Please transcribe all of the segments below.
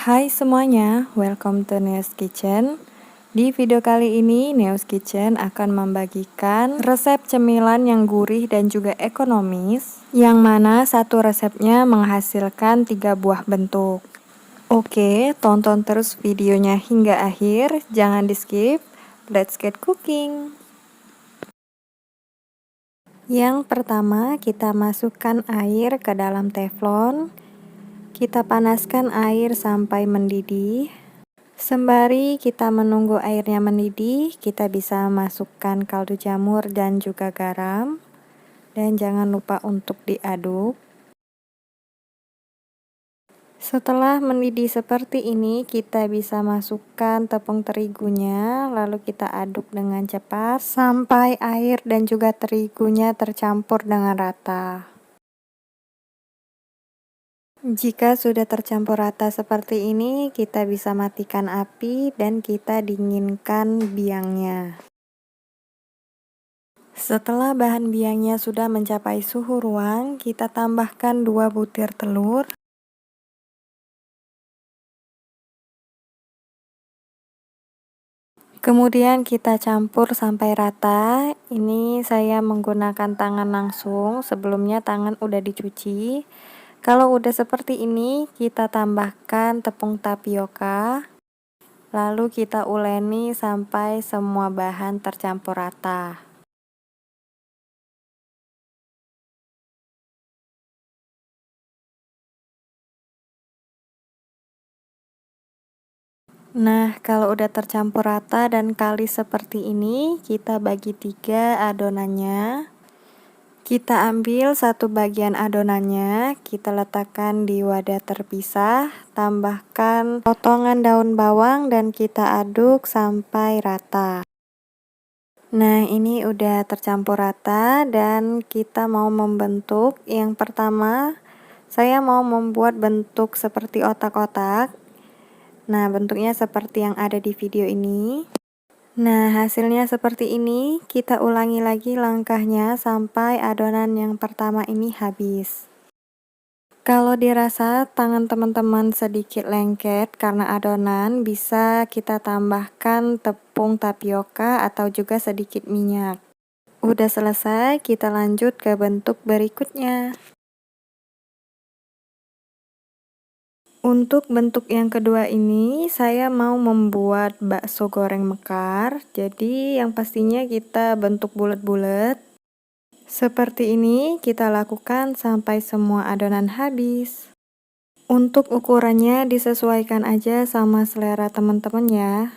Hai semuanya, welcome to Neos Kitchen. Di video kali ini, Neos Kitchen akan membagikan resep cemilan yang gurih dan juga ekonomis, yang mana satu resepnya menghasilkan 3 buah bentuk. Oke, tonton terus videonya hingga akhir, jangan di skip. Let's get cooking. Yang pertama, kita masukkan air ke dalam teflon. Kita panaskan air sampai mendidih. Sembari kita menunggu airnya mendidih, kita bisa masukkan kaldu jamur dan juga garam. Dan jangan lupa untuk diaduk. Setelah mendidih seperti ini, kita bisa masukkan tepung terigunya, lalu kita aduk dengan cepat sampai air dan juga terigunya tercampur dengan rata. Jika sudah tercampur rata seperti ini, kita bisa matikan api dan kita dinginkan biangnya. Setelah bahan biangnya sudah mencapai suhu ruang, kita tambahkan 2 butir telur. Kemudian kita campur sampai rata. Ini saya menggunakan tangan langsung, sebelumnya tangan udah dicuci. Kalau udah seperti ini, kita tambahkan tepung tapioka. Lalu kita uleni sampai semua bahan tercampur rata. Nah, kalau udah tercampur rata dan kalis seperti ini, kita bagi 3 adonannya. Kita ambil satu bagian adonannya, kita letakkan di wadah terpisah, tambahkan potongan daun bawang dan kita aduk sampai rata. Nah, ini udah tercampur rata dan kita mau membentuk. Yang pertama, saya mau membuat bentuk seperti otak-otak. Nah, bentuknya seperti yang ada di video ini. Nah, hasilnya seperti ini. Kita ulangi lagi langkahnya sampai adonan yang pertama ini habis. Kalau dirasa tangan teman-teman sedikit lengket karena adonan, bisa kita tambahkan tepung tapioka atau juga sedikit minyak. Udah selesai, kita lanjut ke bentuk berikutnya. Untuk bentuk yang kedua ini, saya mau membuat bakso goreng mekar. Jadi yang pastinya kita bentuk bulat-bulat. Seperti ini kita lakukan sampai semua adonan habis. Untuk ukurannya disesuaikan aja sama selera teman-teman ya.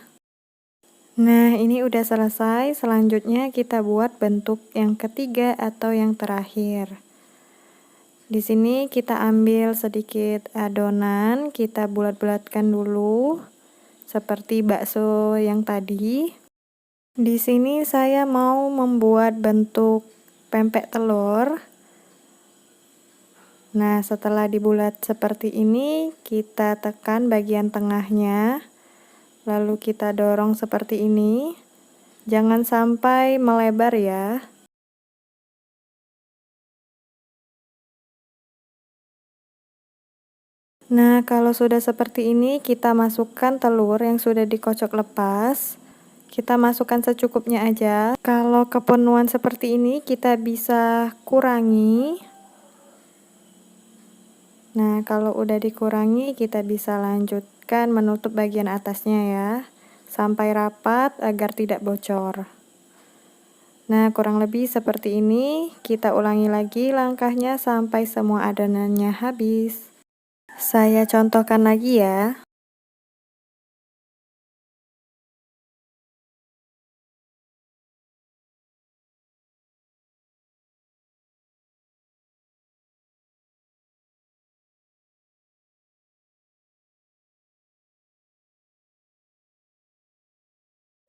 Nah, ini udah selesai. Selanjutnya kita buat bentuk yang ketiga atau yang terakhir. Di sini kita ambil sedikit adonan, kita bulat-bulatkan dulu seperti bakso yang tadi. Di sini saya mau membuat bentuk pempek telur. Nah, setelah dibulat seperti ini, kita tekan bagian tengahnya. Lalu kita dorong seperti ini. Jangan sampai melebar ya. Nah, kalau sudah seperti ini, kita masukkan telur yang sudah dikocok lepas. Kita masukkan secukupnya aja. Kalau kepenuhan seperti ini, kita bisa kurangi. Nah, kalau udah dikurangi, kita bisa lanjutkan menutup bagian atasnya ya, sampai rapat agar tidak bocor. Nah, kurang lebih seperti ini. Kita ulangi lagi langkahnya sampai semua adonannya habis. Saya contohkan lagi ya.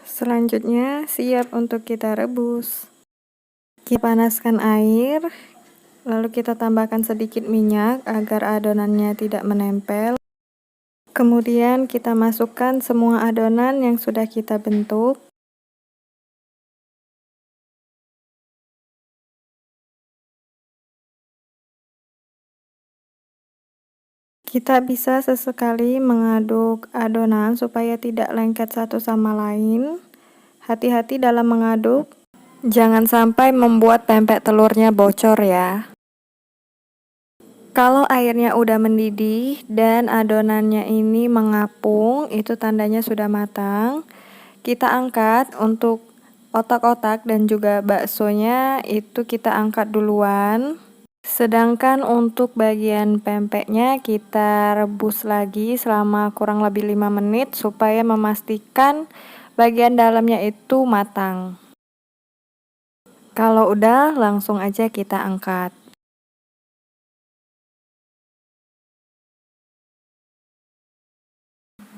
Selanjutnya siap untuk kita rebus. Kita panaskan air, lalu kita tambahkan sedikit minyak agar adonannya tidak menempel. Kemudian kita masukkan semua adonan yang sudah kita bentuk. Kita bisa sesekali mengaduk adonan supaya tidak lengket satu sama lain. Hati-hati dalam mengaduk, jangan sampai membuat pempek telurnya bocor ya. Kalau airnya udah mendidih dan adonannya ini mengapung, itu tandanya sudah matang. Kita angkat. Untuk otak-otak dan juga baksonya itu kita angkat duluan. Sedangkan untuk bagian pempeknya kita rebus lagi selama kurang lebih 5 menit supaya memastikan bagian dalamnya itu matang. Kalau udah, langsung aja kita angkat.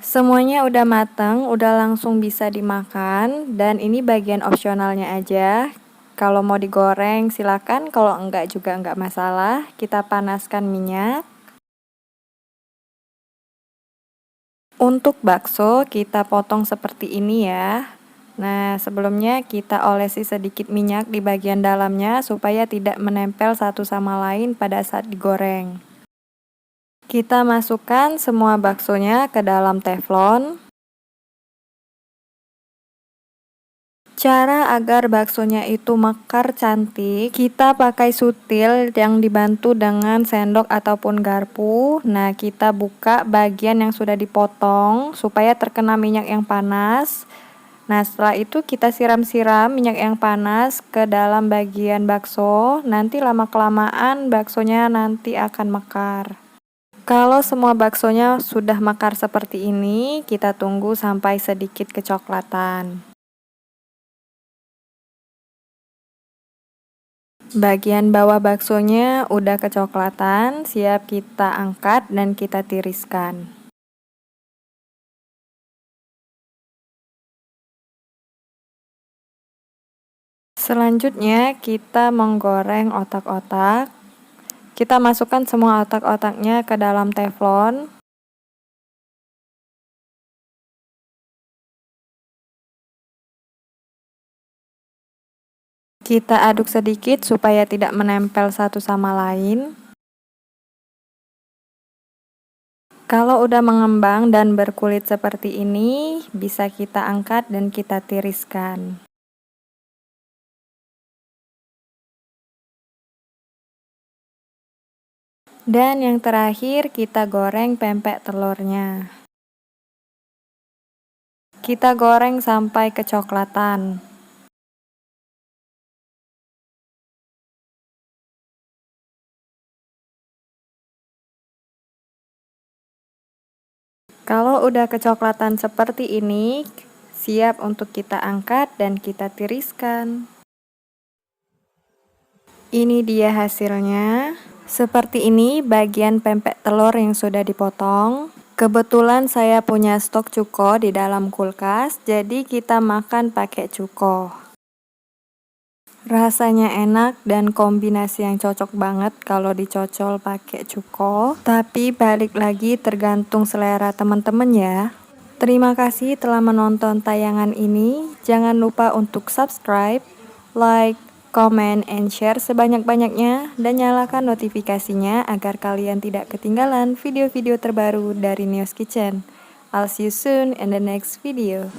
Semuanya udah matang, udah langsung bisa dimakan, dan ini bagian opsionalnya aja. Kalau mau digoreng silakan, kalau enggak juga enggak masalah. Kita panaskan minyak. Untuk bakso kita potong seperti ini ya. Nah, sebelumnya kita olesi sedikit minyak di bagian dalamnya supaya tidak menempel satu sama lain pada saat digoreng. Kita masukkan semua baksonya ke dalam teflon. Cara agar baksonya itu mekar cantik, kita pakai sutil yang dibantu dengan sendok ataupun garpu. Nah, kita buka bagian yang sudah dipotong supaya terkena minyak yang panas. Nah, setelah itu kita siram-siram minyak yang panas ke dalam bagian bakso. Nanti lama-kelamaan baksonya nanti akan mekar. Kalau semua baksonya sudah mekar seperti ini, kita tunggu sampai sedikit kecoklatan. Bagian bawah baksonya udah kecoklatan, siap kita angkat dan kita tiriskan. Selanjutnya kita menggoreng otak-otak. Kita masukkan semua otak-otaknya ke dalam teflon. Kita aduk sedikit supaya tidak menempel satu sama lain. Kalau udah mengembang dan berkulit seperti ini, bisa kita angkat dan kita tiriskan. Dan yang terakhir, kita goreng pempek telurnya. Kita goreng sampai kecoklatan. Kalau udah kecoklatan seperti ini, siap untuk kita angkat dan kita tiriskan. Ini dia hasilnya. Seperti ini bagian pempek telur yang sudah dipotong. Kebetulan saya punya stok cuko di dalam kulkas, jadi kita makan pakai cuko. Rasanya enak dan kombinasi yang cocok banget kalau dicocol pakai cuko. Tapi balik lagi tergantung selera teman-teman ya. Terima kasih telah menonton tayangan ini. Jangan lupa untuk subscribe, like, comment, and share sebanyak-banyaknya. Dan nyalakan notifikasinya agar kalian tidak ketinggalan video-video terbaru dari News Kitchen. I'll see you soon in the next video.